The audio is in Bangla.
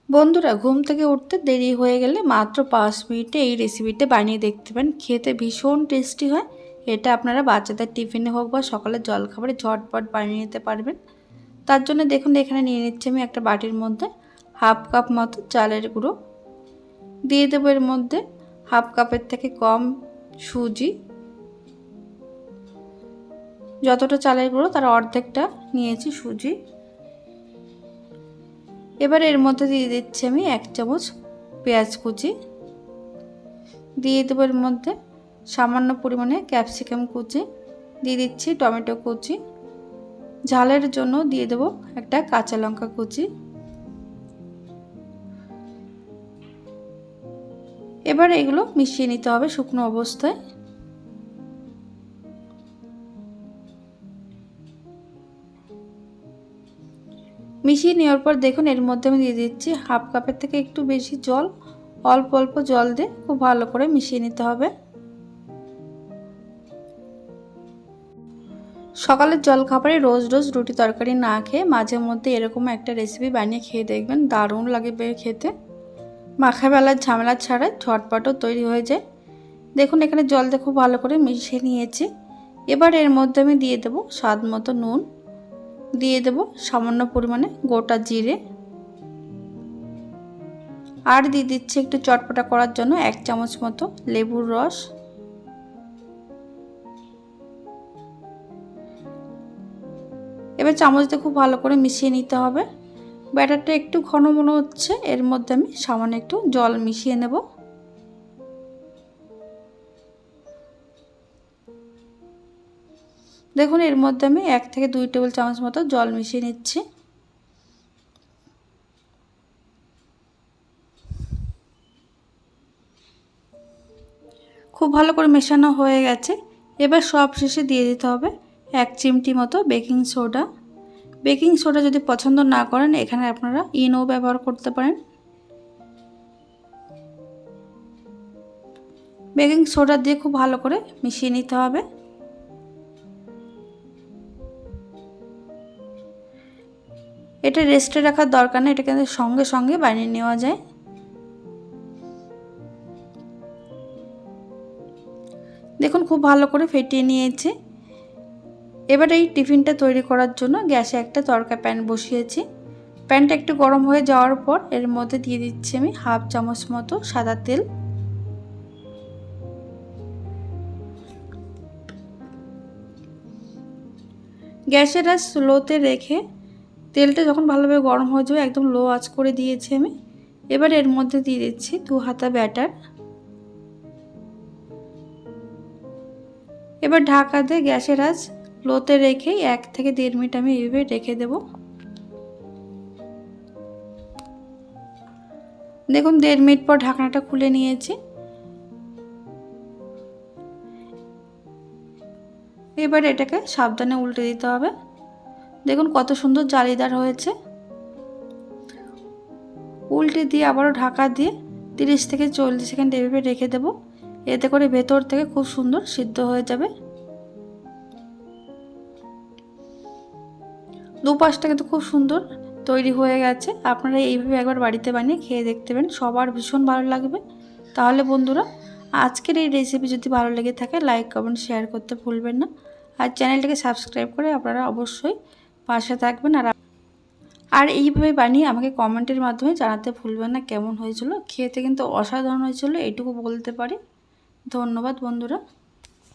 বন্ধুরা ঘুম থেকে উঠতে দেরি হয়ে গেলে মাত্র 5 মিনিটে এই রেসিপিটা বানিয়ে দেখতে পারেন। খেতে ভীষণ টেস্টি হয়। এটা আপনারা বাচ্চাদের টিফিনে হোক বা সকালের জলখাবারে ঝটপট বানিয়ে নিতে পারবেন। তার জন্য দেখুন এখানে নিয়ে নিচ্ছি আমি একটা বাটির মধ্যে হাফ কাপ মতো চালের গুঁড়ো। দিয়ে দেবো এর মধ্যে হাফ কাপের থেকে কম সুজি। যতটা চালের গুঁড়ো তার অর্ধেকটা নিয়েছি সুজি। এবার এর মধ্যে দিয়ে দিচ্ছি আমি 1 চামচ পেঁয়াজ কুচি। দিয়ে দেবো এর মধ্যে সামান্য পরিমাণে ক্যাপসিকাম কুচি। দিয়ে দিচ্ছি টমেটো কুচি। ঝালের জন্য দিয়ে দেবো একটা কাঁচা লঙ্কা কুচি। এবার এগুলো মিশিয়ে নিতে হবে শুকনো অবস্থায়। মিশিয়ে নেওয়ার পর দেখুন এর মধ্যে আমি দিয়ে দিচ্ছি হাফ কাপের থেকে একটু বেশি জল। অল্প অল্প জল দিয়ে খুব ভালো করে মিশিয়ে নিতে হবে। সকালের জলখাবারে রোজ রোজ রুটি তরকারি না খেয়ে মাঝে মধ্যে এরকম একটা রেসিপি বানিয়ে খেয়ে দেখবেন, দারুণ লাগবে খেতে। মাখাবেলার ঝামেলা ছাড়াই ঝটপটও তৈরি হয়ে যায়। দেখুন এখানে জল দিয়ে খুব ভালো করে মিশিয়ে নিয়েছি। এবার এর মধ্যে আমি দিয়ে দেবো স্বাদ মতো নুন। দিয়ে দেবো সামান্য পরিমাণে গোটা জিরে। আর দিয়ে দিচ্ছি একটু চটপটা করার জন্য 1 চামচ মতো লেবুর রস। এবার চামচ দিয়ে খুব ভালো করে মিশিয়ে নিতে হবে। ব্যাটারটা একটু ঘন মনে হচ্ছে, এর মধ্যে আমি সামান্য একটু জল মিশিয়ে নেব। দেখুন এর মধ্যে আমি 1 থেকে 2 টেবিল চামচ মতো জল মিশিয়ে নিচ্ছি। খুব ভালো করে মেশানো হয়ে গেছে। এবার সব শেষে দিয়ে দিতে হবে 1 চিমটি মতো বেকিং সোডা। বেকিং সোডা যদি পছন্দ না করেন এখানে আপনারা ইনো ব্যবহার করতে পারেন। বেকিং সোডা দিয়ে খুব ভালো করে মিশিয়ে নিতে হবে। এটা রেস্টে রাখার দরকার নেই, এটা কিন্তু সঙ্গে সঙ্গে বানিয়ে নেওয়া যায়। দেখুন খুব ভালো করে ফেটিয়ে নিয়েছি। এবার এই টিফিনটা তৈরি করার জন্য গ্যাসে একটা তড়কা প্যান বসিয়েছি। প্যানটা একটু গরম হয়ে যাওয়ার পর এর মধ্যে দিয়ে দিচ্ছি আমি হাফ চামচ মতো সাদা তেল। গ্যাসের আঁচ স্লোতে রেখে তেলটা যখন ভালোভাবে গরম হয়ে যাবে একদম লো আঁচ করে দিয়েছি আমি। এবার এর মধ্যে দিয়ে দিচ্ছি 2 হাতা ব্যাটার। এবার ঢাকা দিয়ে গ্যাসের আঁচ লোতে রেখে 1 থেকে 1.5 মিনিট আমি এইভাবে রেখে দেব। দেখুন 1.5 মিনিট পর ঢাকনাটা খুলে নিয়েছি। এবার এটাকে সাবধানে উল্টে দিতে হবে। দেখুন কত সুন্দর জালিদার হয়েছে। উল্টে দিয়ে আবারও ঢাকা দিয়ে 30 থেকে 40 সেকেন্ড এভাবে রেখে দেব। এতে করে ভেতর থেকে খুব সুন্দর সিদ্ধ হয়ে যাবে। দুপাশটা কিন্তু খুব সুন্দর তৈরি হয়ে গেছে। আপনারা এইভাবে একবার বাড়িতে বানিয়ে খেয়ে দেখতে পারেন, সবার ভীষণ ভালো লাগবে। তাহলে বন্ধুরা আজকের এই রেসিপি যদি ভালো লেগে থাকে লাইক কমেন্ট শেয়ার করতে ভুলবেন না। আর চ্যানেলটাকে সাবস্ক্রাইব করে আপনারা অবশ্যই পাশে থাকবেন। আর এইভাবে বানিয়ে আমাকে কমেন্টের মাধ্যমে জানাতে ভুলবেন না কেমন হয়েছিল। খেতে কিন্তু অসাধারণ হয়েছিল, এইটুকু বলতে পারি। ধন্যবাদ বন্ধুরা।